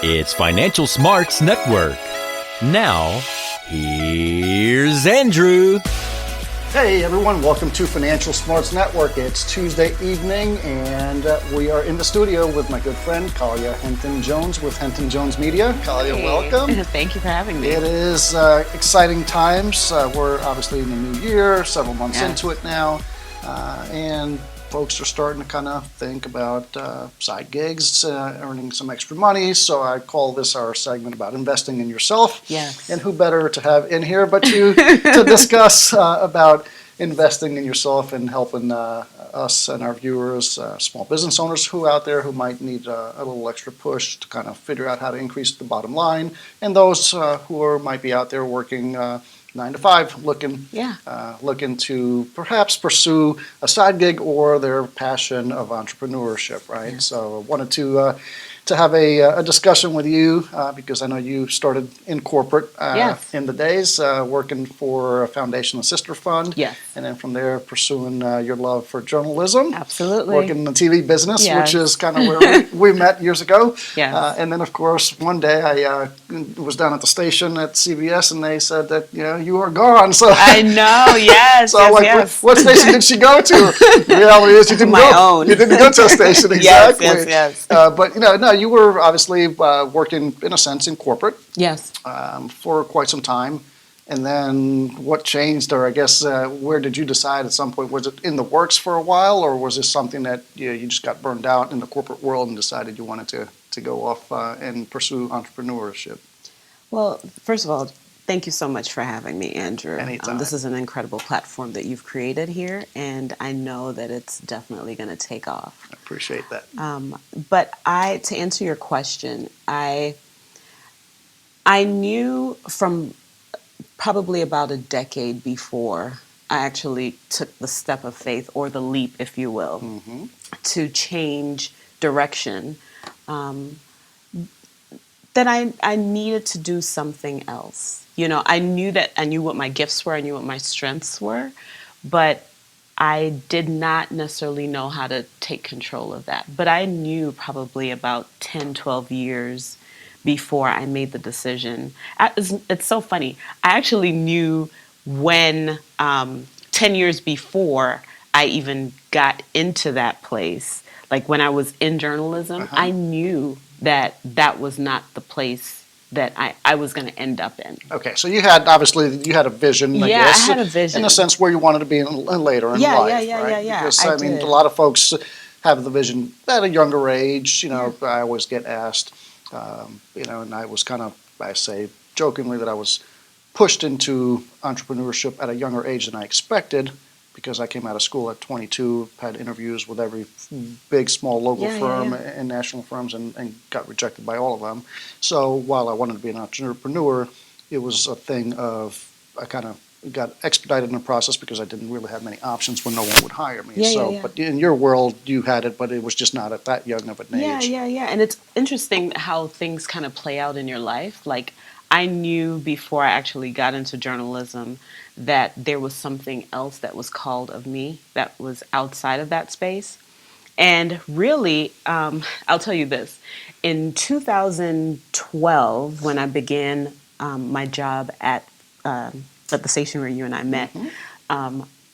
It's Financial Smarts Network. Now, here's Andrew. Hey everyone, welcome to Financial Smarts Network. It's Tuesday evening and we are in the studio with my good friend Kaliah Henton Jones with Henton Jones Media. Kaliah, welcome. Thank you for having me. It is exciting times. We're obviously in the new year, several months into it now, and folks are starting to kind of think about side gigs, earning some extra money. So I call this our segment about investing in yourself. Yes. And who better to have in here but you to discuss about investing in yourself and helping us and our viewers, small business owners who out there who might need a little extra push to kind of figure out how to increase the bottom line, and those who might be out there working 9 to 5, looking to perhaps pursue a side gig or their passion of entrepreneurship, right? Yeah. So I wanted to have a discussion with you because I know you started in corporate in the days, working for a foundation and sister fund, and then from there pursuing your love for journalism. Absolutely. Working in the TV business, which is kind of where we met years ago. And then, of course, one day I was down at the station at CBS, and they said that you are gone. So I know, yes. So what station did she go to? The reality is you didn't go. You didn't go to a station, exactly. Yes. But no, you were obviously working in a sense in corporate. Yes. For quite some time. And then what changed, or I guess where did you decide at some point? Was it in the works for a while, or was this something that you just got burned out in the corporate world and decided you wanted to go off and pursue entrepreneurship? Well, first of all, thank you so much for having me, Andrew. Anytime. This is an incredible platform that you've created here, and I know that it's definitely going to take off. I appreciate that. But to answer your question, I knew from probably about a decade before I actually took the step of faith, or the leap, if you will, to change direction, that I needed to do something else. I knew what my gifts were, I knew what my strengths were, but I did not necessarily know how to take control of that. But I knew probably about 10, 12 years before I made the decision. It's so funny. I actually knew when 10 years before I even got into that place, like when I was in journalism, I knew that was not the place that I was going to end up in. Okay, so you had a vision, I guess. I had a vision. In a sense where you wanted to be later in life, right? Yeah. Because, I mean, a lot of folks have the vision at a younger age. I always get asked, and I was kind of, I say jokingly that I was pushed into entrepreneurship at a younger age than I expected, because I came out of school at 22, had interviews with every big, small local firm and national firms, and got rejected by all of them. So while I wanted to be an entrepreneur, it was a thing of, I kind of got expedited in the process because I didn't really have many options when no one would hire me. But in your world, you had it, but it was just not at that young of an age. Yeah. And it's interesting how things kind of play out in your life. Like, I knew before I actually got into journalism that there was something else that was called of me that was outside of that space. And really, I'll tell you this. In 2012, when I began my job at the station where you and I met,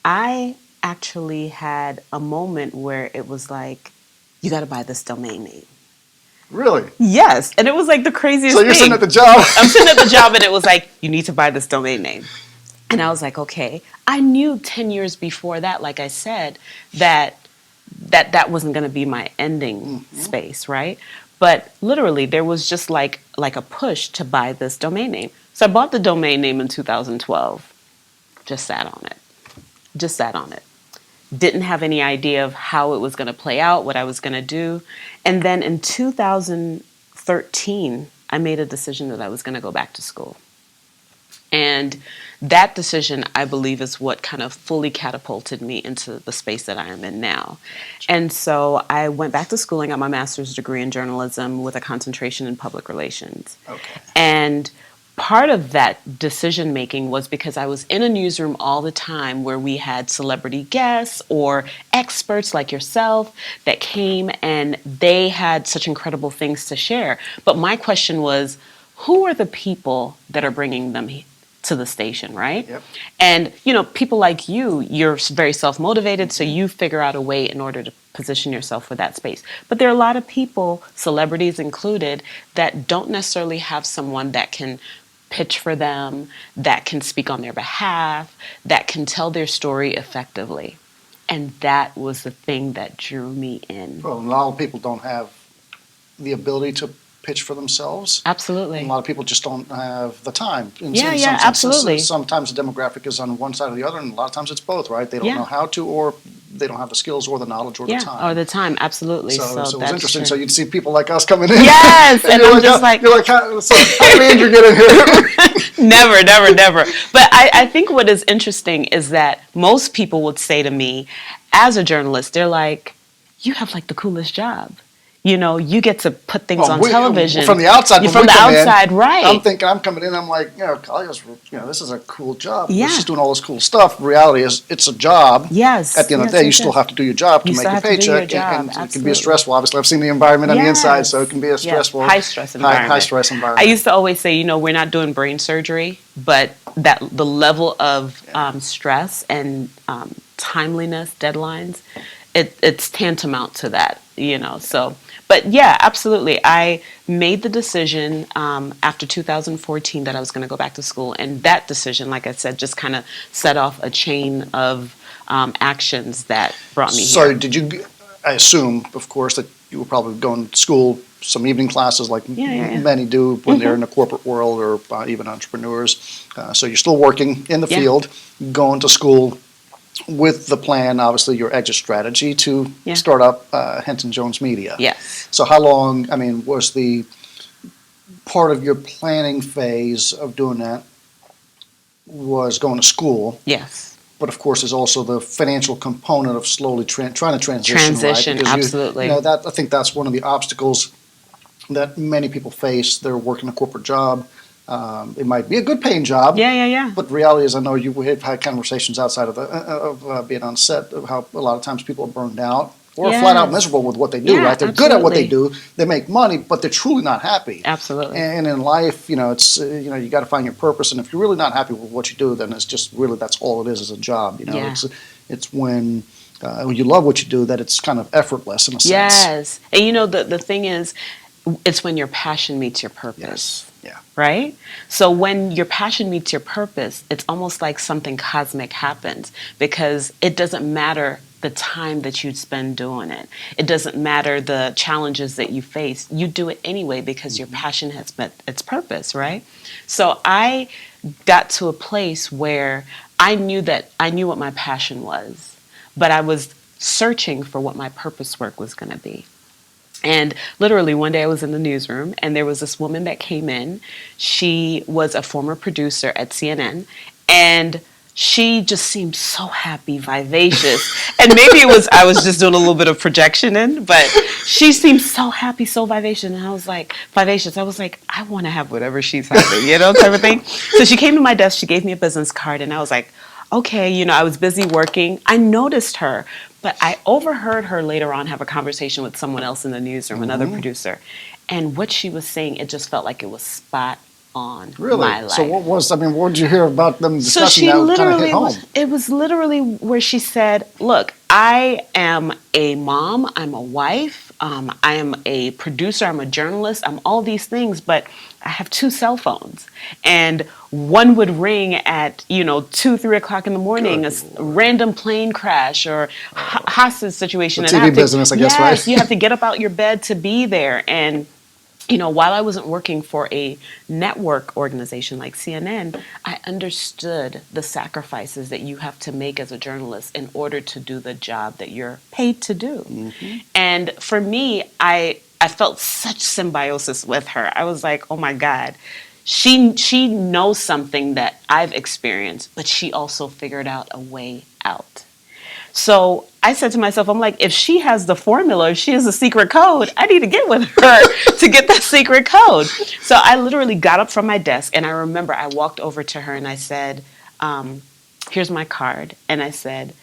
I actually had a moment where it was like, you got to buy this domain name. Really? Yes. And it was like the craziest thing. So you're sitting at the job. I'm sitting at the job, and it was like, you need to buy this domain name. And I was like, okay. I knew 10 years before that, like I said, that wasn't going to be my ending space, right? But literally, there was just like a push to buy this domain name. So I bought the domain name in 2012. Just sat on it. Didn't have any idea of how it was going to play out, what I was going to do. And then in 2013, I made a decision that I was going to go back to school. And that decision, I believe, is what kind of fully catapulted me into the space that I am in now. And so I went back to school and got my master's degree in journalism with a concentration in public relations. Okay. And part of that decision making was because I was in a newsroom all the time where we had celebrity guests or experts like yourself that came and they had such incredible things to share. But my question was, who are the people that are bringing them to the station, right? Yep. And, people like you're very self-motivated, so you figure out a way in order to position yourself for that space. But there are a lot of people, celebrities included, that don't necessarily have someone that can pitch for them, that can speak on their behalf, that can tell their story effectively. And that was the thing that drew me in. Well, a lot of people don't have the ability to pitch for themselves. Absolutely. And a lot of people just don't have the time. In Yeah, some absolutely. Sometimes the demographic is on one side or the other, and a lot of times it's both, right? They don't know how to, or they don't have the skills or the knowledge or the time. Or the time, absolutely. So it was that's interesting. true. So you'd see people like us coming in. Yes, and I'm just you're like, how did Andrew get in here? Never. But I think what is interesting is that most people would say to me, as a journalist, they're like, you have like the coolest job. You get to put things on television. From the outside, from the outside, right. I'm thinking, I'm coming in, I'm like, Kaliah's, this is a cool job. Yeah. She's doing all this cool stuff. Reality is, it's a job. Yes. At the end of the day, you still have to do your job to make your paycheck. And it can be stressful. Obviously, I've seen the environment on the inside, so it can be a stressful. High stress environment. High stress environment. I used to always say, we're not doing brain surgery, but that the level of stress and timeliness, deadlines, it's tantamount to that, so. But yeah, absolutely. I made the decision after 2014 that I was going to go back to school. And that decision, like I said, just kind of set off a chain of actions that brought me So here. did you, I assume, of course, that you were probably going to school, some evening classes like many do when they're in the corporate world or even entrepreneurs. So you're still working in the field, going to school, with the plan, obviously, your exit strategy to start up Henton Jones Media. Yes. So how long, was the part of your planning phase of doing that was going to school? Yes. But of course, there's also the financial component of slowly trying to transition. Transition, right? absolutely. I think that's one of the obstacles that many people face. They're working a corporate job. It might be a good paying job. Yeah. But the reality is, I know we've had conversations outside of being on set of how a lot of times people are burned out or flat out miserable with what they do, right? They're good at what they do. They make money, but they're truly not happy. Absolutely. And in life, it's, you got to find your purpose. And if you're really not happy with what you do, then it's just really, that's all it is a job. It's when you love what you do that it's kind of effortless in a sense. Yes. And the thing is, it's when your passion meets your purpose. Yes. Yeah. Right? So when your passion meets your purpose, it's almost like something cosmic happens because it doesn't matter the time that you spend doing it. It doesn't matter the challenges that you face. You do it anyway because your passion has met its purpose, right? So I got to a place where I knew what my passion was, but I was searching for what my purpose work was going to be. And literally one day I was in the newsroom and there was this woman that came in. She was a former producer at CNN and she just seemed so happy, vivacious. And maybe I was just doing a little bit of projection in, but she seemed so happy, so vivacious. And I was like, I want to have whatever she's having, type of thing. So she came to my desk, she gave me a business card and I was like, okay, I was busy working. I noticed her, but I overheard her later on have a conversation with someone else in the newsroom, another producer. And what she was saying, it just felt like it was spot on my life. So what did you hear about them discussing that kind of hit home? It was literally where she said, look, I am a mom, I'm a wife, I am a producer, I'm a journalist, I'm all these things, but I have 2 cell phones. And one would ring at, 2, 3 o'clock in the morning, a random plane crash or hostage situation. The TV business, I guess, right? Yes, you have to get up out your bed to be there. And while I wasn't working for a network organization like CNN, I understood the sacrifices that you have to make as a journalist in order to do the job that you're paid to do. Mm-hmm. And for me, I felt such symbiosis with her. I was like, oh my God, she knows something that I've experienced, but she also figured out a way out. So I said to myself, I'm like, if she has the formula, if she has the secret code, I need to get with her to get that secret code. So I literally got up from my desk, and I remember I walked over to her and I said, here's my card. And I said,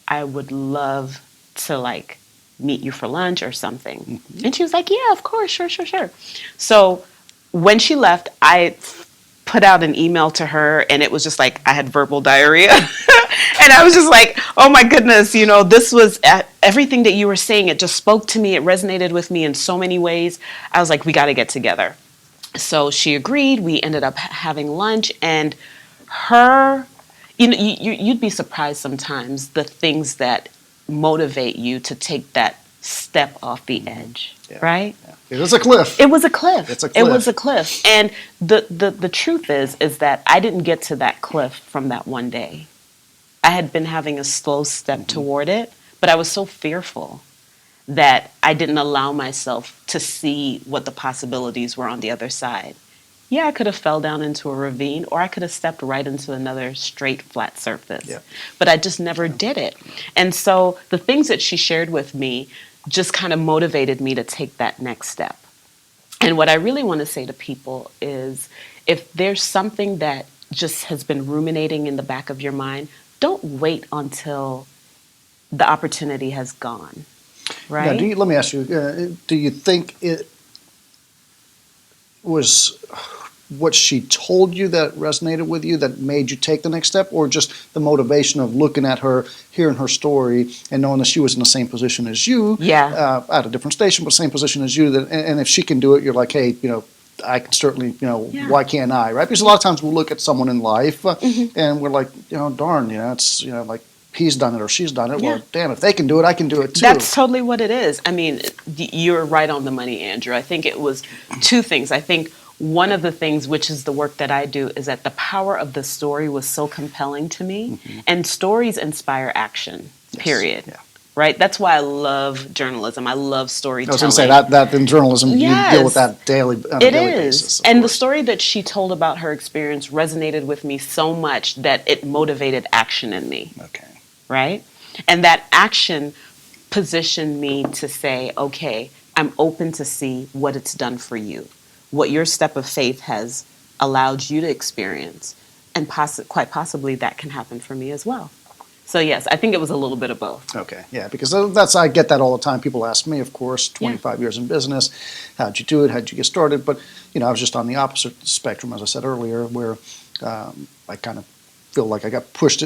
I would love to like meet you for lunch or something. And she was like, yeah, of course, sure. So when she left, I put out an email to her, and it was just like I had verbal diarrhea. And I was just like, oh my goodness, this was everything that you were saying. It just spoke to me. It resonated with me in so many ways. I was like, we got to get together. So she agreed. We ended up having lunch, and her, you'd be surprised sometimes the things that motivate you to take that step off the edge, right? Yeah. It was a cliff. It was a cliff. It's a cliff. It was a cliff. And the truth is that I didn't get to that cliff from that one day. I had been having a slow step toward it, but I was so fearful that I didn't allow myself to see what the possibilities were on the other side. Yeah, I could have fell down into a ravine, or I could have stepped right into another straight, flat surface. Yeah. But I just never did it. And so the things that she shared with me just kind of motivated me to take that next step. And what I really want to say to people is, if there's something that just has been ruminating in the back of your mind, don't wait until the opportunity has gone, right? Let me ask you, do you think it was what she told you that resonated with you that made you take the next step, or just the motivation of looking at her, hearing her story, and knowing that she was in the same position as you, at a different station, but same position as you, and if she can do it, you're like, hey, I can certainly, why can't I, right? Because a lot of times we'll look at someone in life and we're like, darn, it's, like, he's done it or she's done it. Well, damn, if they can do it, I can do it too. That's totally what it is. I mean, you're right on the money, Andrew. I think it was two things. I think one of the things, which is the work that I do, is that the power of the story was so compelling to me. And stories inspire action, period. Yeah. Right? That's why I love journalism. I love storytelling. I was going to say that in journalism, you deal with that daily on a daily basis. And the story that she told about her experience resonated with me so much that it motivated action in me. Okay. Right? And that action positioned me to say, okay, I'm open to see what it's done for you, what your step of faith has allowed you to experience, and quite possibly that can happen for me as well. So yes, I think it was a little bit of both. Okay, yeah, because I get that all the time. People ask me, of course, 25 years in business, how'd you do it, how'd you get started? But, I was just on the opposite spectrum, as I said earlier, where I kind of feel like I got pushed,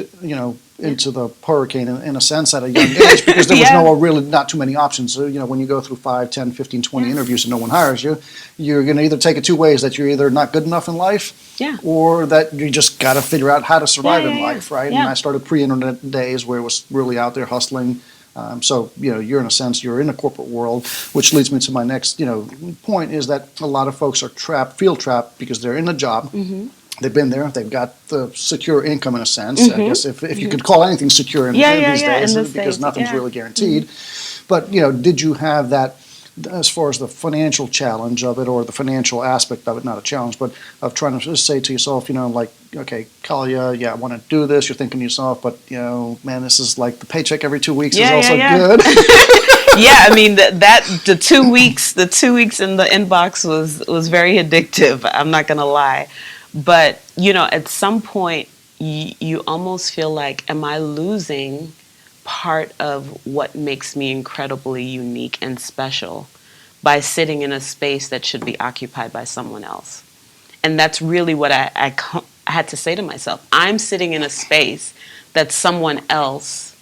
into the hurricane in a sense at a young age, because there was really not too many options. So, when you go through 5, 10, 15, 20 interviews and no one hires you, you're going to either take it two ways, that you're either not good enough in life, or that you just got to figure out how to survive in life, right? And I started pre-internet days where it was really out there hustling. So, you're in a sense, you're in a corporate world, which leads me to my next, point, is that a lot of folks are feel trapped because they're in a job. They've been there. They've got the secure income in a sense. I guess if you could call anything secure these days, because nothing's really guaranteed. But, did you have that, as far as the financial challenge of it, or the financial aspect of it, not a challenge, but of trying to just say to yourself, like, okay, Kaliah, I want to do this. You're thinking to yourself, but, man, this is like the paycheck every 2 weeks is also good. Yeah, I mean the 2 weeks, in the inbox was very addictive. I'm not gonna lie. But, at some point, you almost feel like, am I losing part of what makes me incredibly unique and special by sitting in a space that should be occupied by someone else? And that's really what I had to say to myself. I'm sitting in a space that someone else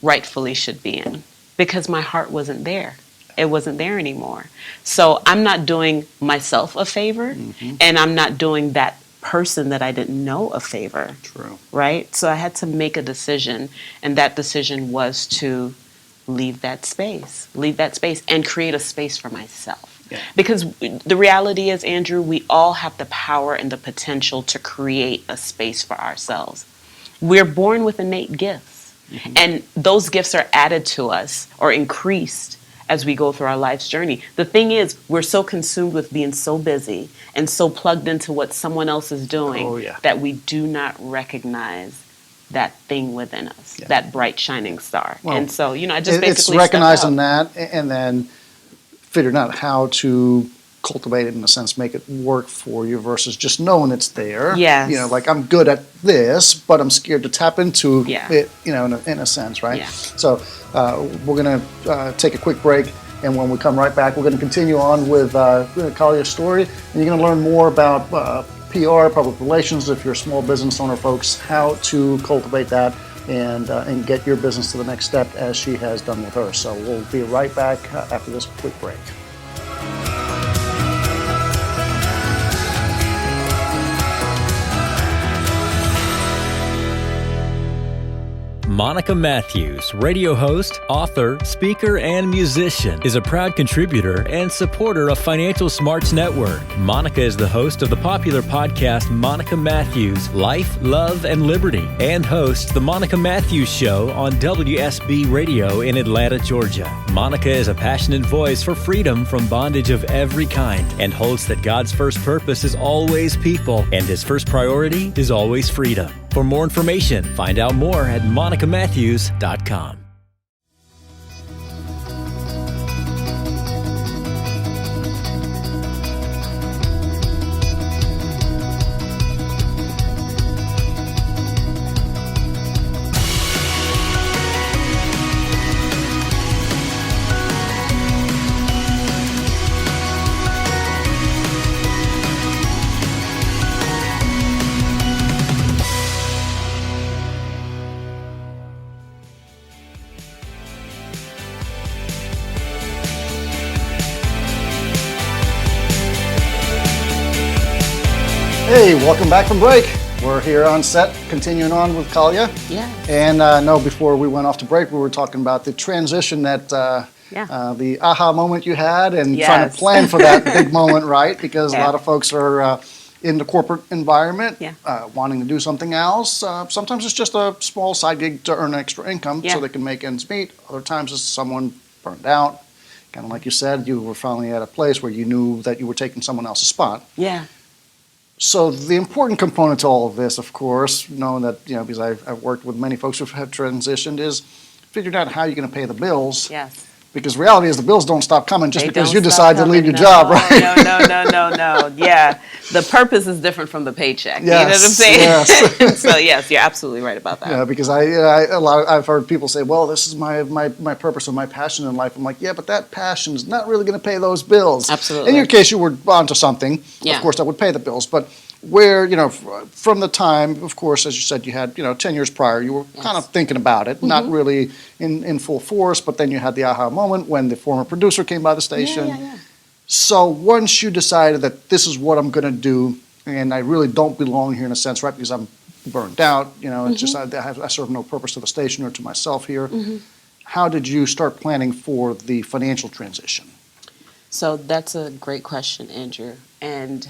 rightfully should be in, because my heart wasn't there. It wasn't there anymore. So I'm not doing myself a favor, and I'm not doing that person that I didn't know a favor. True. Right? So I had to make a decision, and that decision was to leave that space and create a space for myself. Yeah. Because the reality is, Andrew, we all have the power and the potential to create a space for ourselves. We're born with innate gifts, and those gifts are added to us or increased as we go through our life's journey. The thing is, we're so consumed with being so busy and so plugged into what someone else is doing that we do not recognize that thing within us, Yeah. that bright shining star. Well, and so, I just It's basically recognizing stepped out. that and then figuring out how to cultivate it, in a sense, make it work for you versus just knowing it's there. Yes. Like I'm good at this, but I'm scared to tap into Yeah. it, in a sense, right? Yeah. So we're going to take a quick break. And when we come right back, we're going to continue on with Kaliah's story. And you're going to learn more about PR, public relations, if you're a small business owner, folks, how to cultivate that and get your business to the next step as she has done with hers. So we'll be right back after this quick break. Monica Matthews, radio host, author, speaker, and musician, is a proud contributor and supporter of Financial Smarts Network. Monica is the host of the popular podcast Monica Matthews, Life, Love, and Liberty, and hosts The Monica Matthews Show on WSB Radio in Atlanta, Georgia. Monica is a passionate voice for freedom from bondage of every kind and holds that God's first purpose is always people and His first priority is always freedom. For more information, find out more at monicamatthews.com. Hey, welcome back from break. We're here on set, continuing on with Kaliah. Yeah. And before we went off to break, we were talking about the transition that the aha moment you had and trying Yes. to plan for that big moment, right? Because a Yeah. lot of folks are in the corporate environment, Yeah. wanting to do something else. Sometimes it's just a small side gig to earn extra income Yeah. so they can make ends meet. Other times it's someone burned out. Kind of like you said, you were finally at a place where you knew that you were taking someone else's spot. Yeah. So the important component to all of this, of course, knowing that, because I've worked with many folks who have transitioned, is figuring out how you're going to pay the bills. Yes. Because reality is the bills don't stop coming just They because don't you stop decide to leave your coming. job, No, right? No. Yeah. The purpose is different from the paycheck. You know what I'm Yes, saying? yes. So, yes, you're absolutely right about that. Yeah, because I've heard people say, well, this is my purpose and my passion in life. I'm like, yeah, but that passion is not really going to pay those bills. Absolutely. In your case, you were onto something, Yeah. of course, that would pay the bills. But where, from the time, of course, as you said, you had, 10 years prior, you were kind of thinking about it, not really in full force, but then you had the aha moment when the former producer came by the station. Yeah. So once you decided that this is what I'm going to do, and I really don't belong here in a sense, right, because I'm burned out, it's just I serve no purpose to the station or to myself here. How did you start planning for the financial transition? So that's a great question, Andrew. And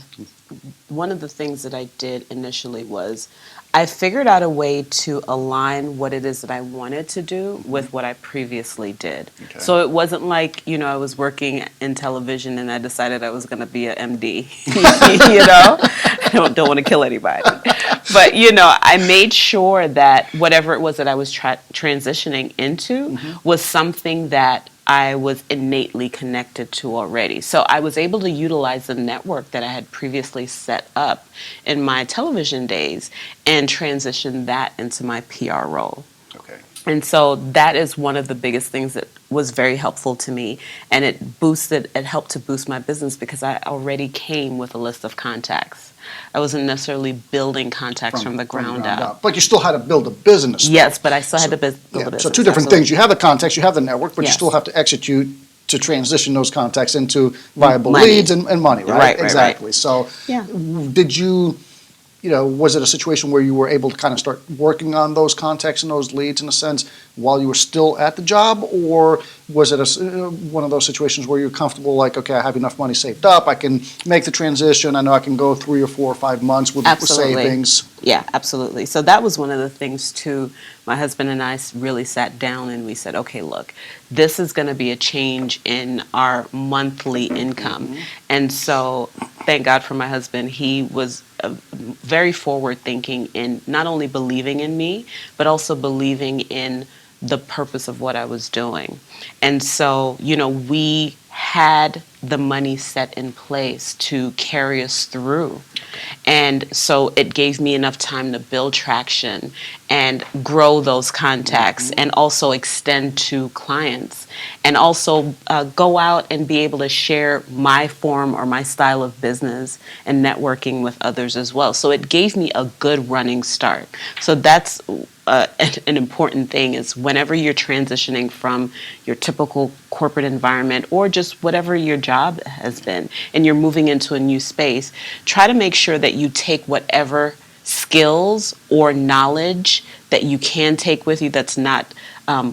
one of the things that I did initially was I figured out a way to align what it is that I wanted to do with what I previously did. Okay. So it wasn't like, I was working in television and I decided I was going to be an MD. I don't want to kill anybody. But, I made sure that whatever it was that I was transitioning into was something that I was innately connected to already. So I was able to utilize the network that I had previously set up in my television days and transition that into my PR role. Okay. And so that is one of the biggest things that was very helpful to me. And it helped to boost my business because I already came with a list of contacts. I wasn't necessarily building contacts from the ground up. But you still had to build a business. though. Yes, but I still had to build a business. So two different absolutely. things. You have the contacts, you have the network, but you Yes. still have to execute to transition those contacts into viable Money. leads and money, right? Right. Exactly. So Yeah. did you, was it a situation where you were able to kind of start working on those contacts and those leads in a sense while you were still at the job? Or was it one of those situations where you're comfortable, like, okay, I have enough money saved up, I can make the transition, I know I can go 3 or 4 or 5 months with Absolutely. savings? Yeah, absolutely. So that was one of the things too. My husband and I really sat down and we said, okay, look, this is going to be a change in our monthly income. And so thank God for my husband. He was very forward thinking in not only believing in me, but also believing in the purpose of what I was doing. And so, we had the money set in place to carry us through. And so it gave me enough time to build traction and grow those contacts and also extend to clients and also go out and be able to share my form or my style of business and networking with others as well. So it gave me a good running start. So that's an important thing is whenever you're transitioning from your typical corporate environment or just whatever your job has been and you're moving into a new space, try to make sure that you take whatever skills or knowledge that you can take with you that's not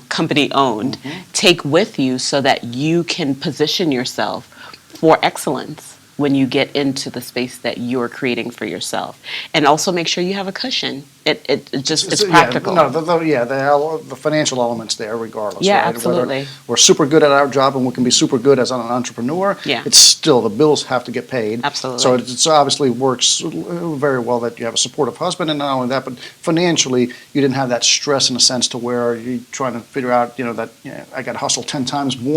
company owned, take with you so that you can position yourself for excellence when you get into the space that you're creating for yourself. And also make sure you have a cushion. It's practical. The financial elements there regardless. Yeah, right? absolutely. Whether we're super good at our job and we can be super good as an entrepreneur, Yeah. it's still the bills have to get paid. Absolutely. So it obviously works very well that you have a supportive husband, and not only that, but financially you didn't have that stress in a sense to where you're trying to figure out, I got to hustle 10 times more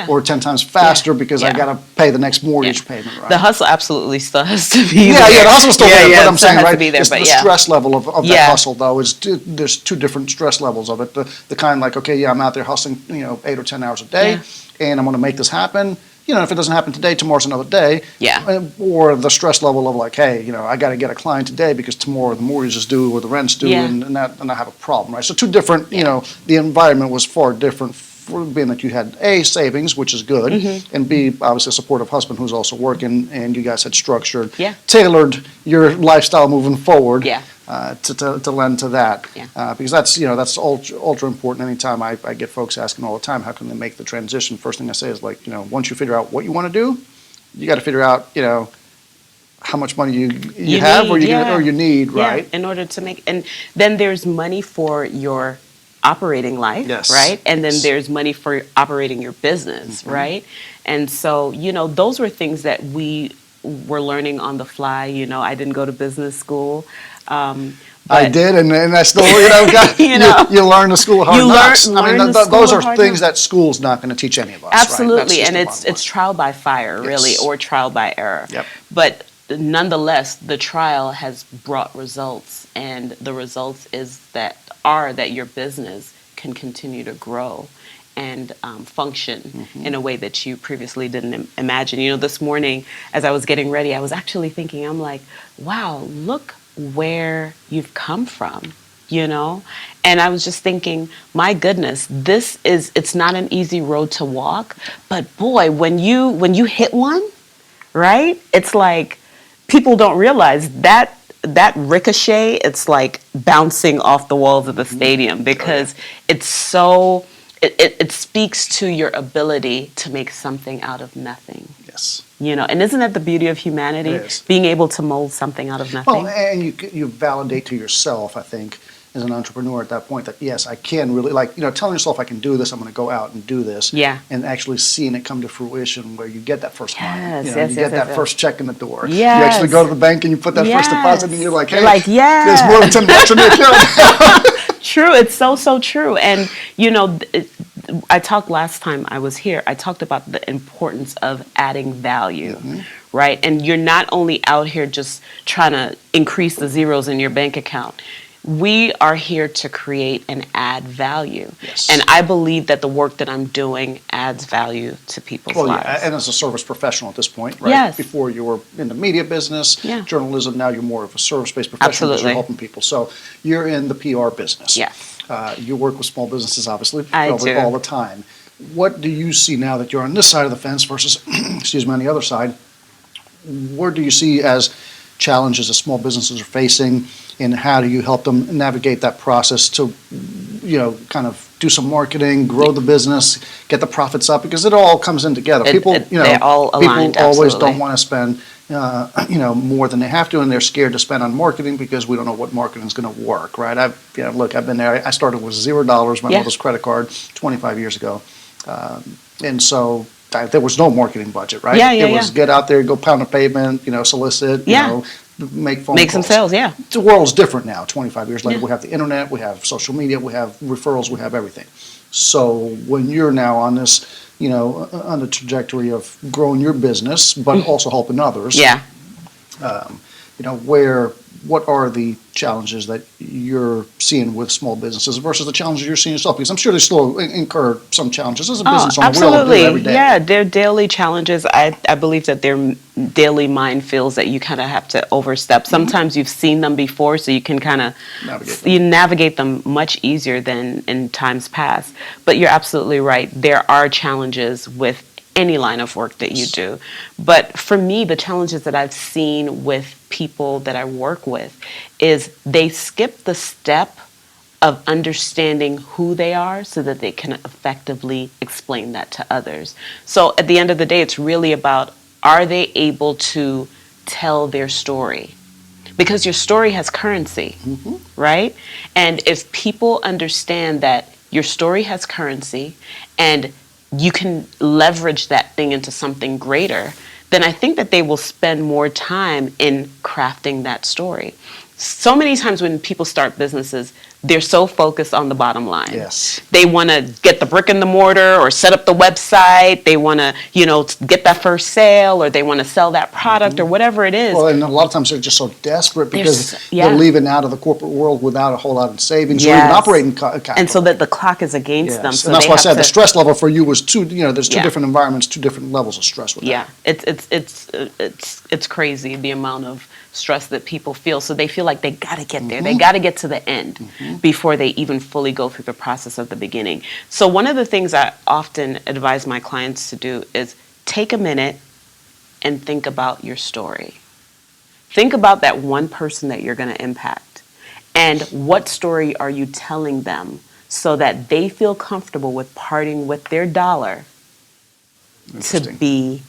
or 10 times faster because I got to pay the next mortgage payment. Right? The hustle absolutely still has to be there. Yeah, the hustle's still there. But I'm saying, has right, to be there, it's but the stress level of that hustle, though, there's two different stress levels of it. The kind like, okay, I'm out there hustling, 8 or 10 hours a day, and I'm going to make this happen. If it doesn't happen today, tomorrow's another day. Yeah. Or the stress level of like, hey, I got to get a client today because tomorrow the mortgage is due or the rent's due, and I have a problem, right? So two different, the environment was far different. For being that you had A, savings, which is good, and B, obviously a supportive husband who's also working, and you guys had structured, tailored your lifestyle moving forward to lend to that. Because that's ultra important. Anytime I get folks asking all the time, how can they make the transition? First thing I say is like, once you figure out what you want to do, you got to figure out, how much money you have need, or you need, right? In order to make, and then there's money for your operating life, Yes. right? And then there's money for operating your business, right? And so, those were things that we were learning on the fly. I didn't go to business school. I did, and I still, you learn the school of hard knocks. Those are things that school's not going to teach any of us. Absolutely, right? And it's trial by fire, really, or trial by error. Yep. But nonetheless, the trial has brought results, and the results are that your business can continue to grow and function in a way that you previously didn't imagine. This morning, as I was getting ready, I was actually thinking, I'm like, wow, look where you've come from, And I was just thinking, my goodness, it's not an easy road to walk, but boy, when you hit one, right? It's like people don't realize that ricochet, it's like bouncing off the walls of the stadium because it's so, it speaks to your ability to make something out of nothing. Yes. And isn't that the beauty of humanity? It is. Being able to mold something out of nothing. Well, and you validate to yourself, I think, as an entrepreneur at that point that, yes, I can really, telling yourself I can do this, I'm going to go out and do this. Yeah. And actually seeing it come to fruition where you get that first money. Yes, you get that first check in the door. Yes. You actually go to the bank and you put that first deposit and you're like, hey, yes. there's more than $10 in the account. True. It's so true. And, I talked last time I was here, I talked about the importance of adding value, right? And you're not only out here just trying to increase the zeros in your bank account. We are here to create and add value. Yes. And I believe that the work that I'm doing adds value to people's lives. Yeah, and as a service professional at this point, right? Yes. Before you were in the media business, journalism, now you're more of a service-based professional because you're helping people. So you're in the PR business. Yes. You work with small businesses, obviously, I probably do. all the time. What do you see now that you're on this side of the fence versus, on the other side? What do you see as challenges that small businesses are facing, and how do you help them navigate that process to, kind of do some marketing, grow the business, get the profits up, because it all comes in together. They're all aligned, people always absolutely. don't want to spend, more than they have to, and they're scared to spend on marketing because we don't know what marketing is going to work, right? I've been there. I started with $0, my mother's credit card 25 years ago, and so there was no marketing budget, right? It was get out there, go pound the pavement, solicit, make phone Make calls. some sales, yeah. The world's different now. 25 years later, Yeah. we have the internet, we have social media, we have referrals, we have everything. So when you're now on this, on the trajectory of growing your business, but also helping others, Yeah. what are the challenges that you're seeing with small businesses versus the challenges you're seeing yourself? Because I'm sure they still incur some challenges as a business owner. We all do Absolutely. it every day. Yeah, they're daily challenges. I believe that they're daily minefields that you kind of have to overstep. Sometimes you've seen them before, so you can kind of navigate them much easier than in times past. But you're absolutely right. There are challenges with any line of work that you do. But for me, the challenges that I've seen with people that I work with is they skip the step of understanding who they are so that they can effectively explain that to others. So at the end of the day, it's really about, are they able to tell their story? Because your story has currency, right? And if people understand that your story has currency and you can leverage that thing into something greater, then I think that they will spend more time in crafting that story. So many times when people start businesses, they're so focused on the bottom line. Yes. They want to get the brick and the mortar or set up the website. They want to, get that first sale, or they want to sell that product or whatever it is. Well, and a lot of times they're just so desperate because yeah. they're leaving out of the corporate world without a whole lot of savings or Yes. even operating capital. And so that the clock is against them. Yes. So And that's they why I have said the to- stress level for you was there's two Yeah. different environments, two different levels of stress with Yeah, that. it's crazy the amount of stress that people feel. So they feel like they got to get there. They got to get to the end before they even fully go through the process of the beginning. So one of the things I often advise my clients to do is take a minute and think about your story. Think about that one person that you're going to impact. And what story are you telling them so that they feel comfortable with parting with their dollar to Interesting. be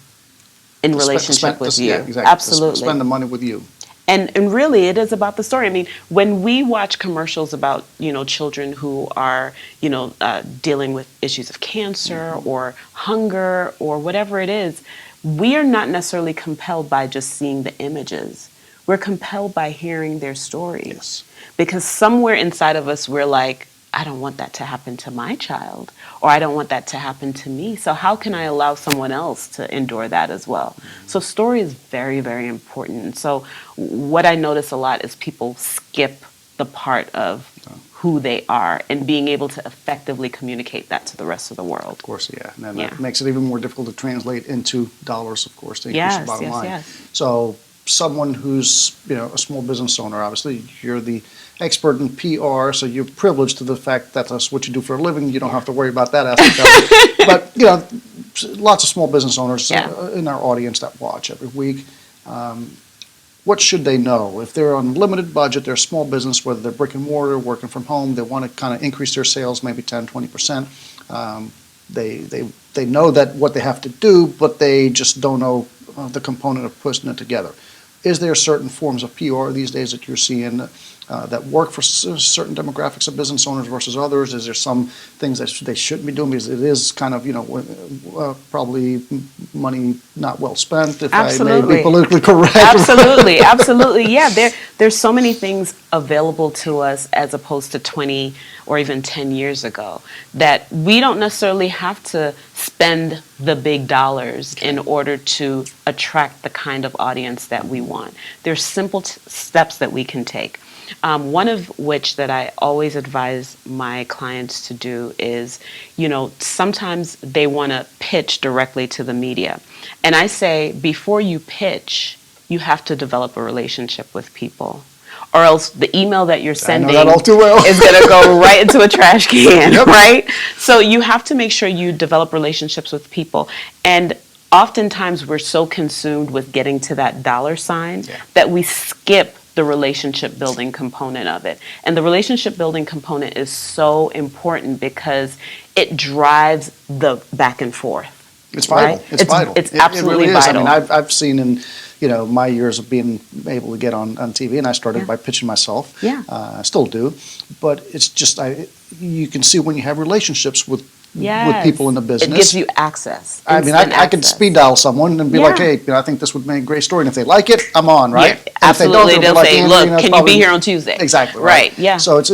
in relationship with you? Yeah, exactly. Absolutely. Spend the money with you. And really, it is about the story. I mean, when we watch commercials about, children who are, dealing with issues of cancer or hunger or whatever it is, we are not necessarily compelled by just seeing the images. We're compelled by hearing their stories. Yes. Because somewhere inside of us, we're like, I don't want that to happen to my child, or I don't want that to happen to me. So how can I allow someone else to endure that as well? So story is very, very important. And so what I notice a lot is people skip the part of who they are and being able to effectively communicate that to the rest of the world. Of course, yeah. And then Yeah. that makes it even more difficult to translate into dollars, of course, to increase Yes, the bottom yes, line. yes. So someone who's, a small business owner, obviously, you're the expert in PR, so you're privileged to the fact that that's what you do for a living. You don't have to worry about that aspect of it. But, lots of small business owners in our audience that watch every week. What should they know? If they're on a limited budget, they're a small business, whether they're brick and mortar, working from home, they want to kind of increase their sales maybe 10, 20%. They know that what they have to do, but they just don't know the component of putting it together. Is there certain forms of PR these days that you're seeing that work for certain demographics of business owners versus others? Is there some things that they shouldn't be doing because it is kind of, probably money not well spent, if I may be politically correct? Absolutely. Yeah, there's so many things available to us as opposed to 20 or even 10 years ago that we don't necessarily have to spend the big dollars in order to attract the kind of audience that we want. There's simple steps that we can take. One of which that I always advise my clients to do is, sometimes they want to pitch directly to the media. And I say, before you pitch, you have to develop a relationship with people. Or else the email that you're sending I know that all too well. is going to go right into a trash can, right? So you have to make sure you develop relationships with people. And oftentimes we're so consumed with getting to that dollar sign that we skip the relationship building component of it. And the relationship building component is so important because it drives the back and forth. It's vital. Right? It's vital. It's It absolutely really is. vital. I mean, I've seen in my years of being able to get on TV, and I started by pitching myself. Yeah. I still do, but it's just you can see when you have relationships with Yes. people in the business. It gives you access. I mean, instant I could access. speed dial someone and be like, Yeah. hey, I think this would make a great story. And if they like it, I'm on, right? Yeah, And if they don't, absolutely. be They'll like, say, "Andrew, look, it's can you probably-" be here on Tuesday? Exactly. Right, yeah. So it's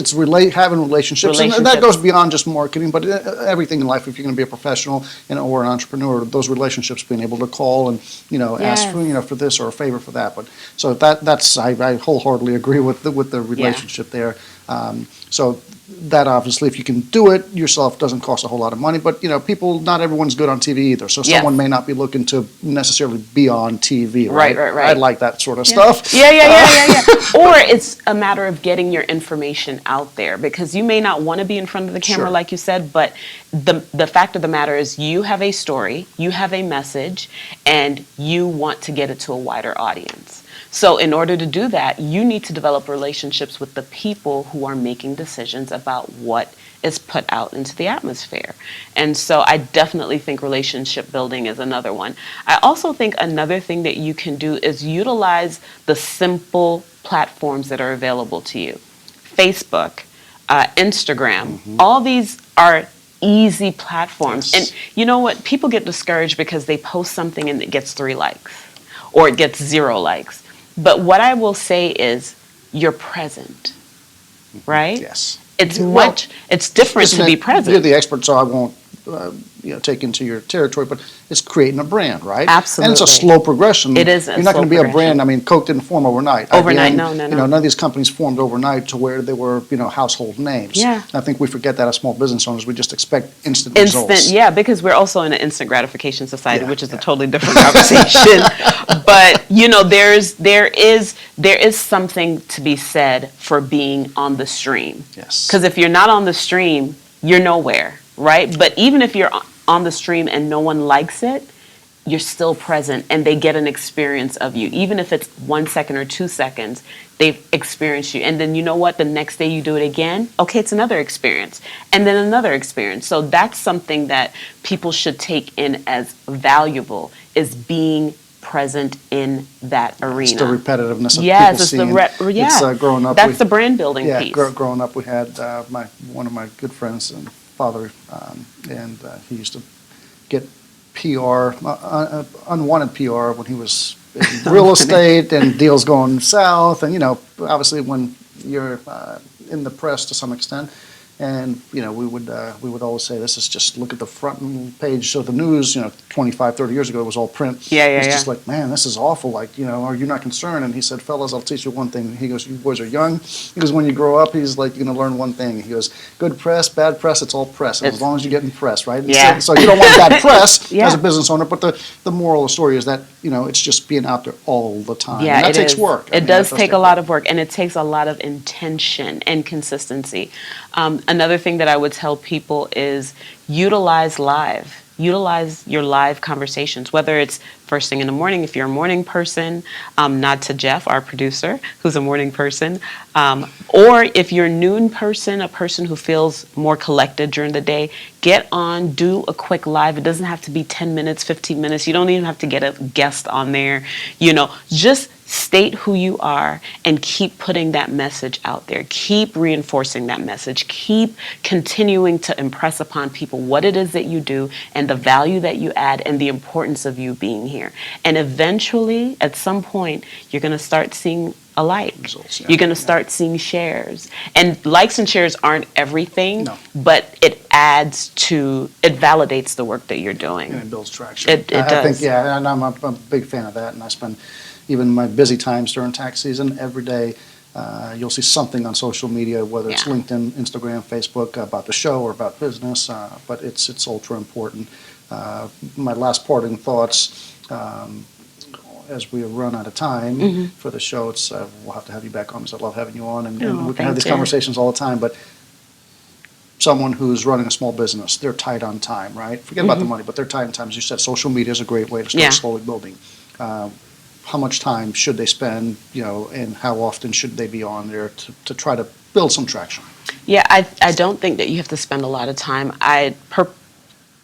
having relationships. And that Relationships. goes beyond just marketing, but everything in life, if you're going to be a professional, or an entrepreneur, those relationships, being able to call and, ask Yes. for, for this or a favor for that. But so that's, I wholeheartedly agree with the relationship there. So that obviously, if you can do it yourself, doesn't cost a whole lot of money. But not everyone's good on TV either. So Yes. someone may not be looking to necessarily be on TV. Right. I like that sort of stuff. Yeah. Or it's a matter of getting your information out there, because you may not want to be in front of the camera, Sure. like you said, but the fact of the matter is you have a story, you have a message, and you want to get it to a wider audience. So in order to do that, you need to develop relationships with the people who are making decisions about what is put out into the atmosphere. And so I definitely think relationship building is another one. I also think another thing that you can do is utilize the simple platforms that are available to you. Facebook, Instagram, all these are easy platforms. Yes. And you know what? People get discouraged because they post something and it gets 3 likes or it gets 0 likes. But what I will say is you're present, right? Yes. It's Well, it's different to be present. You're the expert, so I won't take into your territory, but it's creating a brand, right? Absolutely. And it's a slow progression. It is a You're not slow going to be a progression. brand. I mean, Coke didn't form overnight. Overnight, IBM, no. None of these companies formed overnight to where they were, household names. Yeah. I think we forget that as small business owners. We just expect instant results. Yeah, because we're also in an instant gratification society, Yeah, which is yeah. a totally different conversation. But there is something to be said for being on the stream. Yes. Because if you're not on the stream, you're nowhere, right? But even if you're on the stream and no one likes it, you're still present and they get an experience of you. Even if it's 1 second or 2 seconds, they've experienced you. And then you know what? The next day you do it again. Okay, it's another experience. And then another experience. So that's something that people should take in as valuable, is being present in that arena. It's the repetitiveness of Yes, people it's seeing. It's growing up. That's the brand building Yeah, piece. growing up, we had one of my good friends and father, and he used to get PR, unwanted PR when he was in real estate and deals going south, and obviously when you're in the press to some extent. And, we would always say, this is just, look at the front page of the news, 25, 30 years ago, it was all print. Yeah, It's yeah. just like, man, this is awful. Like, are you not concerned? And he said, fellas, I'll teach you one thing. He goes, you boys are young. He goes, when you grow up, he's like, you're going to learn one thing. He goes, good press, bad press, it's all press. And as long as you're getting press, right? Yeah. So you don't want bad press Yeah. as a business owner, but the moral of the story is that, it's just being out there all the time. Yeah, And that it takes is. work. I It mean, does that take a lot of work, and it takes a lot of intention and consistency. Another thing that I would tell people is utilize your live conversations, whether it's first thing in the morning if you're a morning person, nod to Jeff, our producer, who's a morning person, or if you're a noon person, a person who feels more collected during the day, get on, do a quick live. It doesn't have to be 10 minutes, 15 minutes. You don't even have to get a guest on there. Just state who you are and keep putting that message out there. Keep reinforcing that message. Keep continuing to impress upon people what it is that you do and the value that you add and the importance of you being here. And eventually, at some point, you're going to start seeing a like. Results, yeah. You're going to start seeing shares. And likes and shares aren't everything, No. but it validates the work that you're doing. And it builds traction. It does. I think, yeah, and I'm a big fan of that. And I spend even my busy times during tax season, every day, you'll see something on social media, whether it's Yeah. LinkedIn, Instagram, Facebook, about the show or about business, but it's ultra important. My last parting thoughts, as we run out of time for the show, we'll have to have you back on, because I love having you on, and we can have thank these you. conversations all the time, but someone who's running a small business, they're tight on time, right? Forget about the money, but they're tight on time. As you said, social media is a great way to start Yeah. slowly building. How much time should they spend, and how often should they be on there to try to build some traction? Yeah, I don't think that you have to spend a lot of time.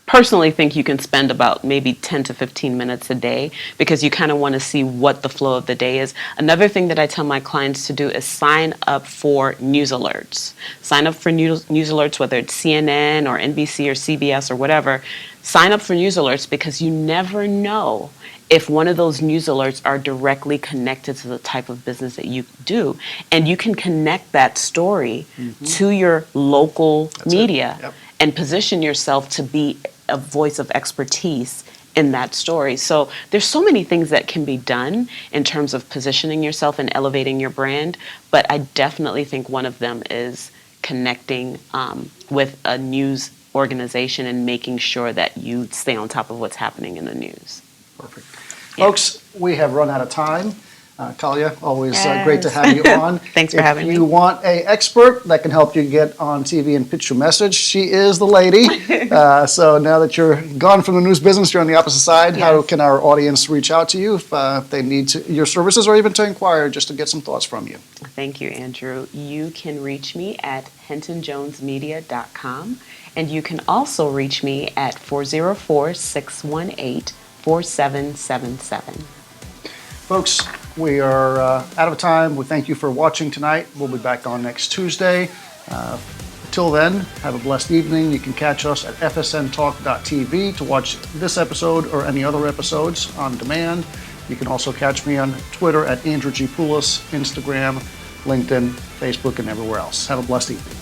personally think you can spend about maybe 10 to 15 minutes a day, because you kind of want to see what the flow of the day is. Another thing that I tell my clients to do is sign up for news alerts. Sign up for news alerts, whether it's CNN or NBC or CBS or whatever. Sign up for news alerts, because you never know if one of those news alerts are directly connected to the type of business that you do. And you can connect that story to your local media. Yep. And position yourself to be a voice of expertise in that story. So there's so many things that can be done in terms of positioning yourself and elevating your brand, but I definitely think one of them is connecting with a news organization and making sure that you stay on top of what's happening in the news. Perfect. Yeah. Folks, we have run out of time. Kaliah, always Yes. great to have you on. Thanks for having me. If you want an expert that can help you get on TV and pitch your message, she is the lady. So now that you're gone from the news business, you're on the opposite side. Yes. How can our audience reach out to you if they need your services, or even to inquire just to get some thoughts from you? Thank you, Andrew. You can reach me at hentonjonesmedia.com, and you can also reach me at 404-618-4777. Folks, we are out of time. We thank you for watching tonight. We'll be back on next Tuesday. Till then, have a blessed evening. You can catch us at fsntalk.tv to watch this episode or any other episodes on demand. You can also catch me on Twitter at Andrew G Poulos, Instagram, LinkedIn, Facebook, and everywhere else. Have a blessed evening.